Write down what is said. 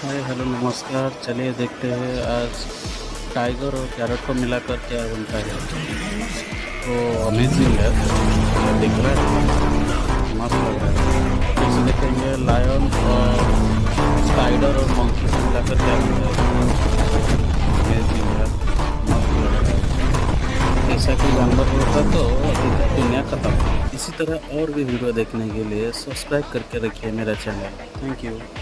Hi hello नमस्कार। चलिए देखते हैं आज टाइगर और पैरट को मिलाकर क्या बनता है। तो अमेजिंग है, ये दिख रहा है मस्त लग रहा है। फिर से देखेंगे लायन और स्पाइडर और मंकी को मिलाकर क्या बनता है। अमेजिंग है, मस्त लग रहा है। ऐसा कोई जानवर होता तो अभी तक दुनिया खत्म। इसी तरह और भी वीडियो देखने के लिए सब्सक्राइब करके रखिए मेरा चैनल। Thank you.